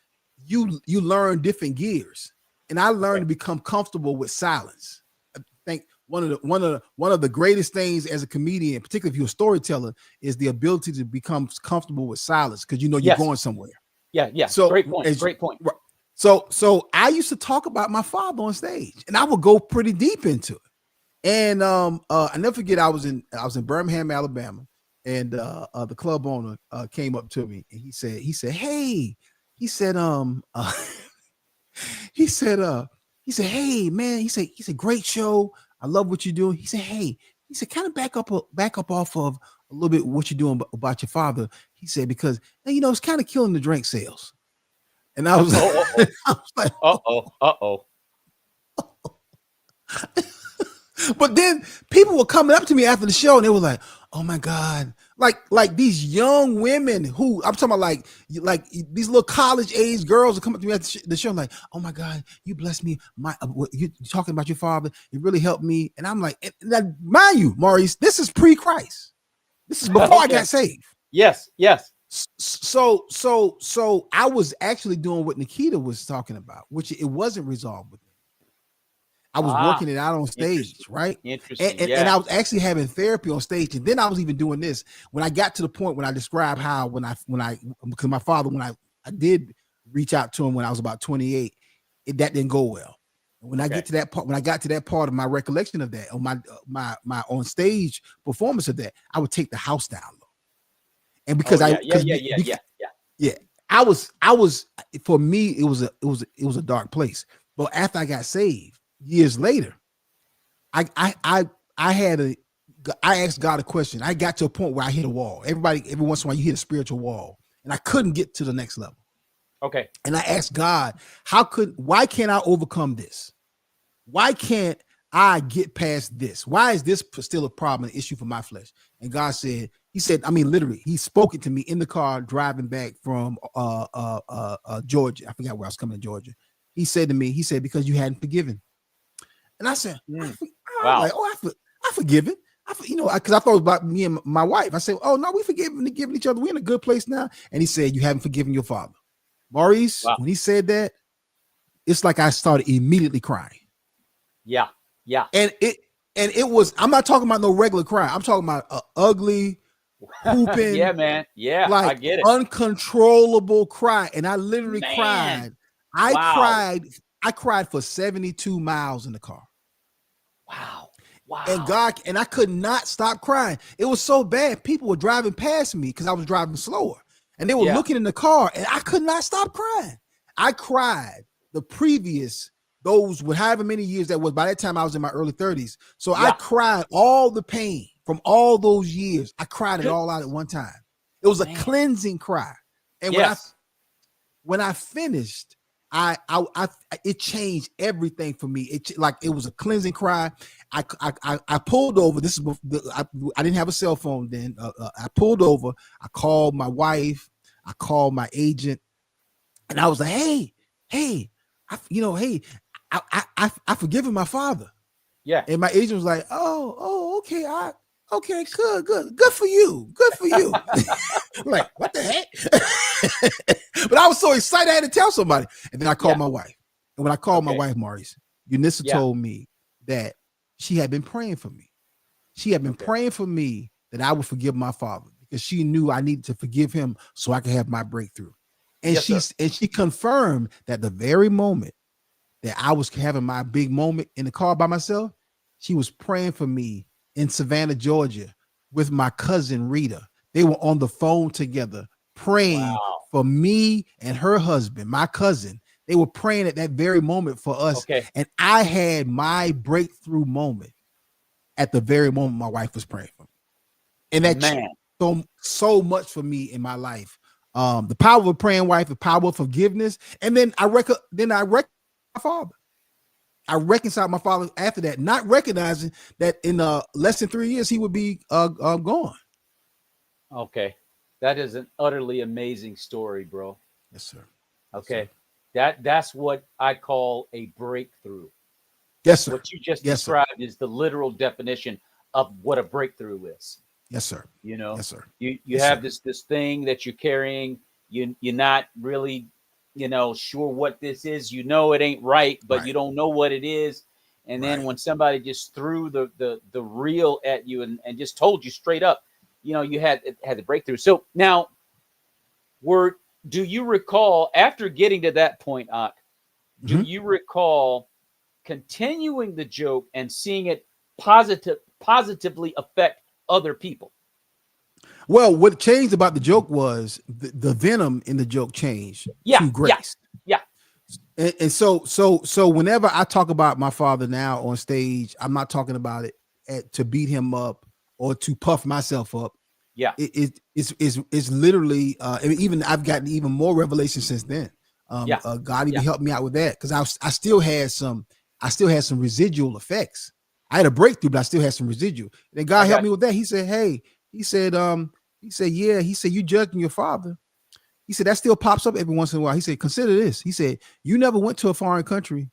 you learn different gears. And I learned to become comfortable with silence. I think one of the greatest things as a comedian, particularly if you're a storyteller, is the ability to become comfortable with silence, because you're going somewhere. Yeah. So great point. So I used to talk about my father on stage, and I would go pretty deep into it. And I never forget, I was in Birmingham, Alabama, and the club owner came up to me and he said, hey, hey man, he said, great show. I love what you're doing. He said, hey, kind of back up off of a little bit what you're doing about your father. He said, because it's kind of killing the drink sales. And I was like, But then people were coming up to me after the show and they were like, oh my God, like these young women who I'm talking about, like these little college age girls are coming up to me after the show, like, oh my God, you blessed me. You talking about your father, it really helped me. And I'm like, and mind you, Maurice, this is pre-Christ. This is before I got saved. Yes. So I was actually doing what Nikita was talking about, which it wasn't resolved with me. I was working it out on stage, right? Interesting. And I was actually having therapy on stage. And then I was even doing this when I got to the point when I described how because my father, when I did reach out to him when I was about 28, that didn't go well. And when I get to that part, when I got to that part of my recollection of that, on my on stage performance of that, I would take the house down low. And because I was for me, it was a dark place. But after I got saved, years later, I asked God a question. I got to a point where I hit a wall. Every once in a while you hit a spiritual wall, and I couldn't get to the next level. Okay. And I asked God, why can't I overcome this? Why can't I get past this? Why is this still a problem, an issue for my flesh? And God said, literally, he spoke it to me in the car driving back from Georgia. I forgot where I was coming to Georgia. He said to me, because you hadn't forgiven. And I said, wow. I forgiven. Because I thought it was about me and my wife. I said, oh no, we forgiven each other. We're in a good place now. And he said, you haven't forgiven your father. Maurice, when he said that, it's like I started immediately crying. Yeah. And And it was, I'm not talking about no regular cry. I'm talking about ugly, whooping. Yeah, man. Yeah, like I get it. Uncontrollable cry. And I literally Man. cried. I cried for 72 miles in the car. Wow. Wow. And I could not stop crying. It was so bad. People were driving past me because I was driving slower. And they were looking in the car, and I could not stop crying. I cried the previous, those with however many years that was. By that time, I was in my early 30s. So I cried all the pain from all those years. I cried it all out at one time. It was a cleansing cry. And when I finished, it changed everything for me. It was a cleansing cry. I pulled over. This is I didn't have a cell phone then. I pulled over. I called my wife. I called my agent, and I was like, "Hey, I forgiven my father." Yeah. And my agent was like, "Oh, okay, okay, good for you, good for you." Like, what the heck? But I was so excited I had to tell somebody. And then I called my wife. And when I called my wife, Maurice, Eunice told me that she had been praying for me. She had been praying for me that I would forgive my father because she knew I needed to forgive him so I could have my breakthrough. And she confirmed that the very moment that I was having my big moment in the car by myself, she was praying for me in Savannah, Georgia, with my cousin Rita. They were on the phone together praying for me and her husband, my cousin. They were praying at that very moment for us. And I had my breakthrough moment at the very moment my wife was praying for me. And that changed so much for me in my life. The power of a praying wife, the power of forgiveness. And then I reconciled my father. I reconciled my father after that, not recognizing that in less than 3 years he would be gone. Okay. That is an utterly amazing story, bro. Yes, sir. Okay. Yes, sir. That's what I call a breakthrough. Yes, sir. What you just described is the literal definition of what a breakthrough is. Yes, sir. You know, yes, sir. You have this thing that you're carrying. You're not really, sure what this is. You know it ain't right, but you don't know what it is. And then when somebody just threw the real at you and just told you straight up, you had the breakthrough. So now, do you recall after getting to that point, Ak, do you recall continuing the joke and seeing it positively affect other people? Well, what changed about the joke was the venom in the joke changed to grace. Yeah. And so whenever I talk about my father now on stage, I'm not talking about it to beat him up or to puff myself up. Yeah. It's literally even I've gotten even more revelation since then. God even helped me out with that because I still had some residual effects. I had a breakthrough, but I still had some residual. And God helped me with that. He said, "Hey," he said, "You judging your father." He said, "That still pops up every once in a while." He said, "Consider this." He said, "You never went to a foreign country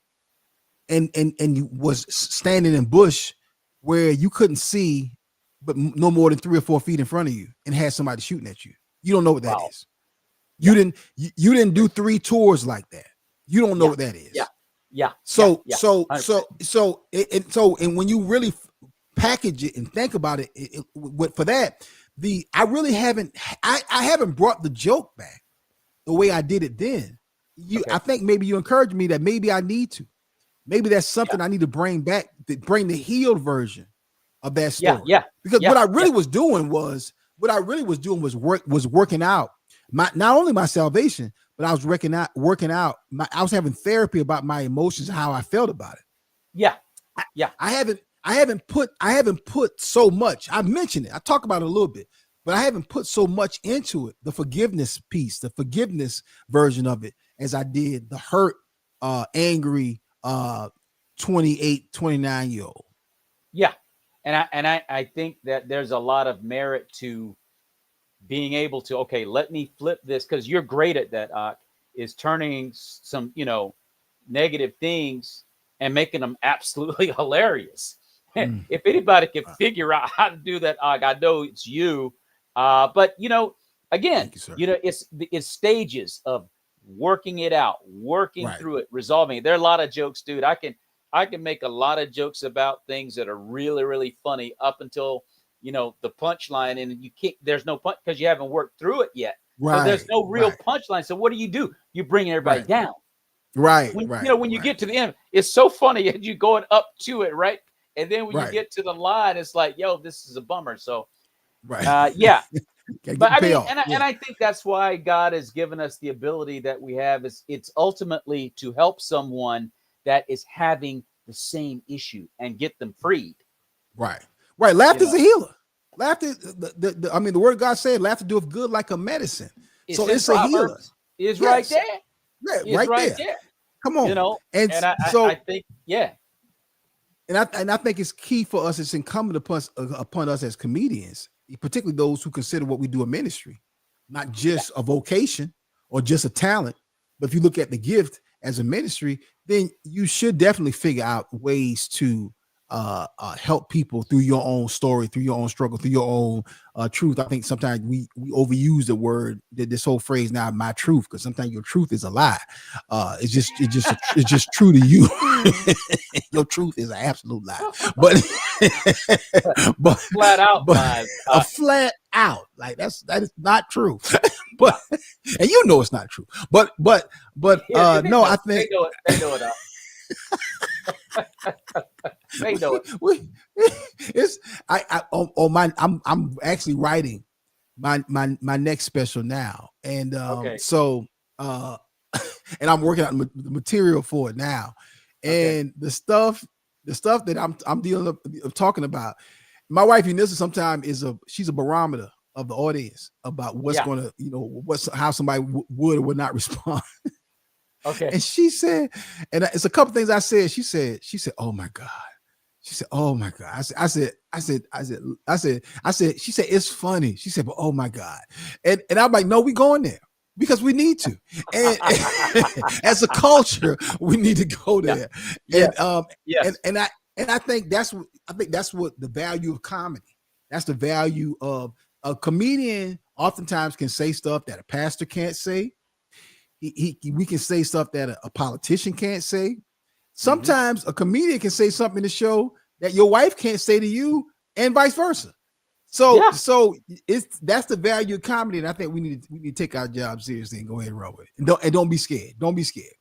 and you was standing in bush where you couldn't see but no more than 3 or 4 feet in front of you and had somebody shooting at you. You don't know what that is. You didn't do 3 tours like that. You don't know what that is." So when you really package it and think about it, for that, I haven't brought the joke back the way I did it then. I think maybe you encouraged me that maybe I need to. Maybe that's something I need to bring back, to bring the healed version of that story. Because what I really was doing was working out not only my salvation, but I was working out. I was having therapy about my emotions, how I felt about it. I haven't put so much. I mentioned it. I talk about it a little bit, but I haven't put so much into it. The forgiveness piece, the forgiveness version of it, as I did the hurt, angry, 28, 29-year-old. Yeah. And I think that there's a lot of merit to being able to, okay, let me flip this, because you're great at that, is turning some, negative things and making them absolutely hilarious. If anybody can figure out how to do that, I know it's you. But, again, it's stages of working it out, working through it, resolving it. There are a lot of jokes, dude. I can make a lot of jokes about things that are really, really funny up until, you know, the punchline, and you can't, there's no punch because you haven't worked through it yet. Right. So there's no real punchline. So what do? You bring everybody down. Right. You know, when you get to the end, it's so funny as you going up to it, right? And then when you get to the line, it's like, yo, this is a bummer. So, yeah. But I mean, and I think that's why God has given us the ability that we have. Is it's ultimately to help someone that is having the same issue and get them freed. Right. Laughter is a healer. Laughter, I mean, the word of God said, laughter doeth good like a medicine. So it's a healer. It's right there. Yeah, it's right there. Come on. You know, and so I think, And I think it's key for us. It's incumbent upon us as comedians, particularly those who consider what we do a ministry, not just a vocation or just a talent. But if you look at the gift as a ministry, then you should definitely figure out ways to help people through your own story, through your own struggle, through your own truth. I think sometimes we overuse the word, this whole phrase now, my truth, because sometimes your truth is a lie. It's just true to you. Your truth is an absolute lie, but flat out, flat out, like that is not true. But and you know it's not true. But no, I think they know it. They know it. It's I'm actually writing my next special now, and so and I'm working on the material for it now, and the stuff that I'm talking about. My wife, sometimes she's a barometer of the audience about what's going to, how somebody would or would not respond. Okay. And she said, and it's a couple things I said. She said, oh my God. She said, oh my God. I said, she said, it's funny. She said, but oh my God. And I'm like, no, we going there because we need to. And as a culture, we need to go there. Yeah. And I think that's what the value of comedy. That's the value of a comedian. Oftentimes can say stuff that a pastor can't say. We can say stuff that a politician can't say. Sometimes a comedian can say something in the show that your wife can't say to you, and vice versa. So that's the value of comedy, and I think we need to take our job seriously and go ahead and roll with it. And don't be scared. Don't be scared.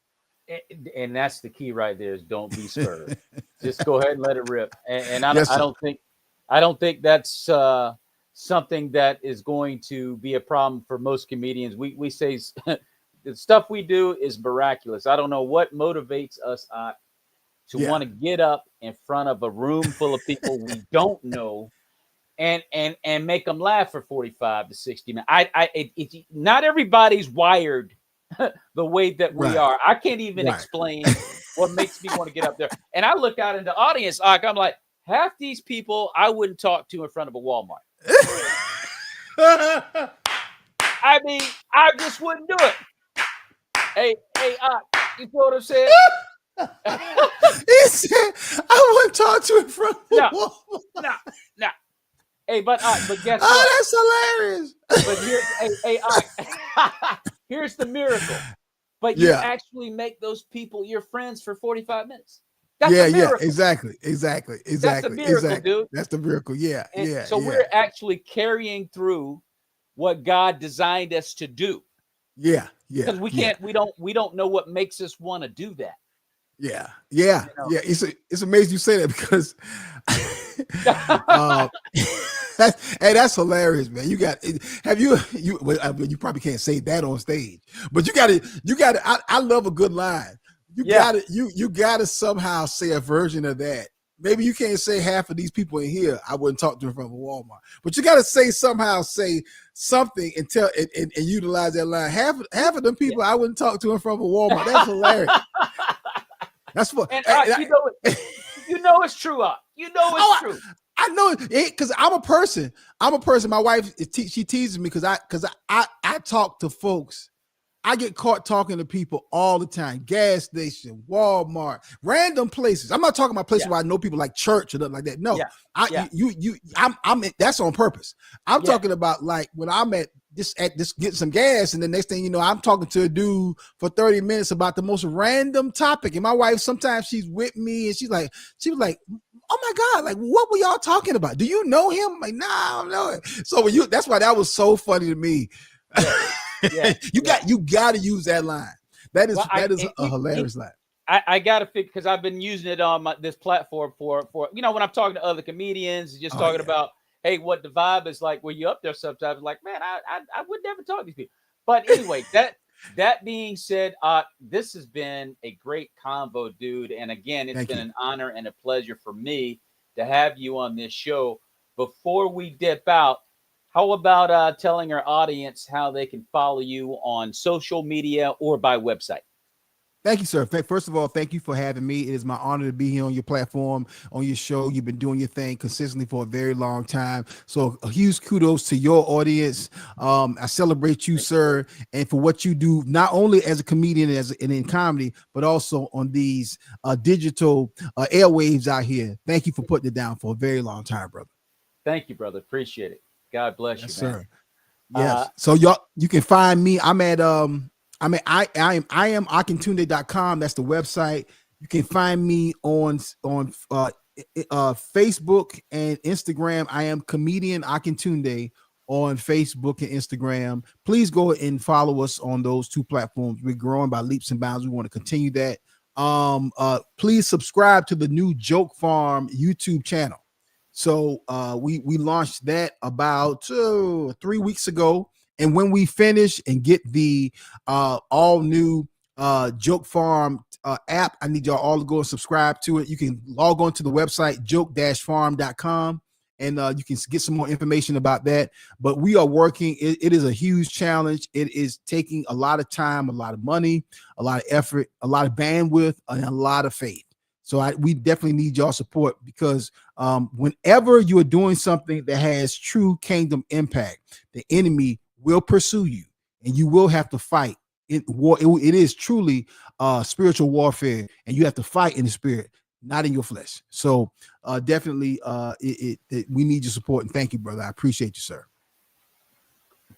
And that's the key right there, is don't be scared. Just go ahead and let it rip. And I don't think that's something that is going to be a problem for most comedians. We say the stuff we do is miraculous. I don't know what motivates us to want to get up in front of a room full of people we don't know and make them laugh for 45 to 60 minutes. Not everybody's wired the way that we are. I can't even explain what makes me want to get up there. And I look out in the audience, I'm like, half these people I wouldn't talk to in front of a Walmart. I mean, I just wouldn't do it. Hey, you know what I'm saying? He said, I wouldn't talk to him from No. Hey, but guess what? Oh, that's hilarious. But here's the miracle. But you actually make those people your friends for 45 minutes. That's a miracle. Exactly. That's a miracle, dude. That's the miracle. So we're actually carrying through what God designed us to do. Yeah. Because we don't know what makes us want to do that. Yeah. It's amazing you say that, because that's hilarious, man. You probably can't say that on stage, but you gotta I love a good line. You gotta somehow say a version of that. Maybe you can't say half of these people in here I wouldn't talk to them from a Walmart, but you gotta say something and tell and utilize that line. Half of them people I wouldn't talk to them from a Walmart. That's hilarious. That's what. And you know it's true. You know it's true. I know it because I'm a person. My wife she teases me because I talk to folks. I get caught talking to people all the time. Gas station, Walmart, random places. I'm not talking about places where I know people, like church or nothing like that. No, I'm that's on purpose. I'm talking about like when I'm at just get some gas. And the next thing you know, I'm talking to a dude for 30 minutes about the most random topic. And my wife, sometimes she's with me and she was like, oh my God, like, what were y'all talking about? Do you know him? I'm like, nah, I don't know it. So that's why that was so funny to me. Yeah. You got to use that line. That is a hilarious line. I got to figure, because I've been using it on this platform for when I'm talking to other comedians, just talking about, hey, what the vibe is like when you're up there sometimes. Like, man, I would never talk to these people. But anyway, that being said, this has been a great convo, dude. And again, it's been an honor and a pleasure for me to have you on this show. Before we dip out, how about telling our audience how they can follow you on social media or by website? Thank you, sir. First of all, thank you for having me. It is my honor to be here on your platform, on your show. You've been doing your thing consistently for a very long time. So a huge kudos to your audience. I celebrate you, sir, and for what you do, not only as a comedian and in comedy, but also on these digital airwaves out here. Thank you for putting it down for a very long time, brother. Thank you, brother. Appreciate it. God bless you, man. Sir. Yes. So you can find me. I'm at I am Akintunde.com. That's the website. You can find me on Facebook and Instagram. I am comedian Akintunde on Facebook and Instagram. Please go and follow us on those two platforms. We're growing by leaps and bounds. We want to continue that. Please subscribe to the new Joke Farm YouTube channel. So we launched that about 3 weeks ago. And when we finish and get the all new Joke Farm app, I need y'all all to go and subscribe to it. You can log on to the website, joke-farm.com, and you can get some more information about that. But we are working. It is a huge challenge. It is taking a lot of time, a lot of money, a lot of effort, a lot of bandwidth, and a lot of faith. So we definitely need y'all support, because whenever you are doing something that has true kingdom impact, the enemy will pursue you and you will have to fight in war. It is truly spiritual warfare, and you have to fight in the spirit, not in your flesh. So definitely we need your support, and thank you, brother. I appreciate you, sir.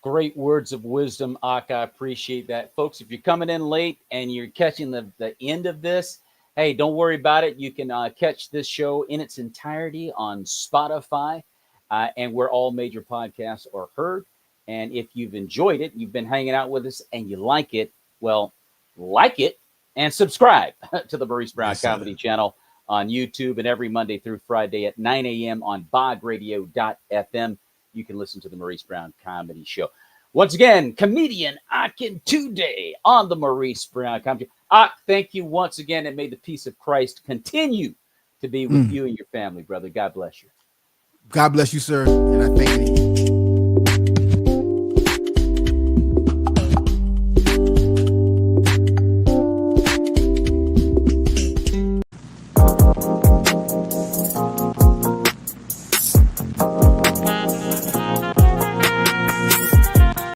Great words of wisdom, Ak. I appreciate that. Folks, if you're coming in late and you're catching the end of this, hey, don't worry about it. You can catch this show in its entirety on Spotify and where all major podcasts are heard. And if you've enjoyed it, you've been hanging out with us, and you like it, well, like it and subscribe to the Maurice Brown Comedy Channel on YouTube, and every Monday through Friday at 9 a.m. on bogradio.fm. You can listen to the Maurice Brown Comedy Show. Once again, comedian Akintunde on the Maurice Brown Comedy Show. Thank you once again, and may the peace of Christ continue to be with you and your family, brother. God bless you. God bless you, sir. And I thank you.